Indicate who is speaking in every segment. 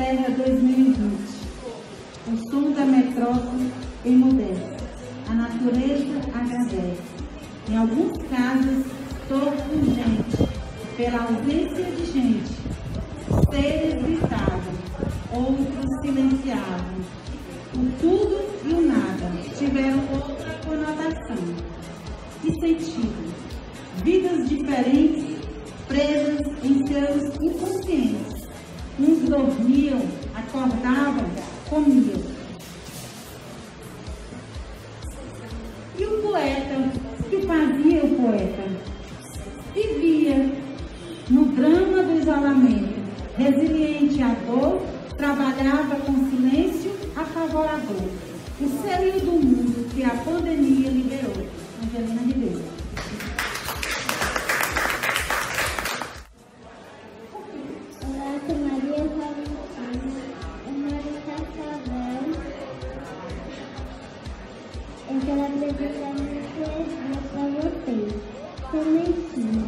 Speaker 1: Serra 2020. O som da metrópole emudece. A natureza agradece. Em alguns casos, todos urgente, pela ausência de gente. Seres gritavam, outros silenciavam. O tudo e o nada tiveram outra conotação e sentido. Vidas diferentes, presas em seus inconscientes. Uns dormiam, acordavam, comiam. E o poeta, o que fazia o poeta? Vivia no drama do isolamento, resiliente à dor, trabalhava com silêncio apavorador. O seio do mundo que a pandemia liberou. Angelina Ribeiro.
Speaker 2: Olá, sou Maria Valentina, eu moro em Cascavel. Eu quero apresentar minha poesia para vocês. Sementinha,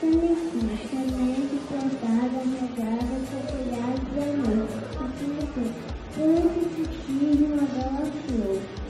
Speaker 2: sementinha, semente plantada, regada, folhada de amor. Plante, tive uma bela flor.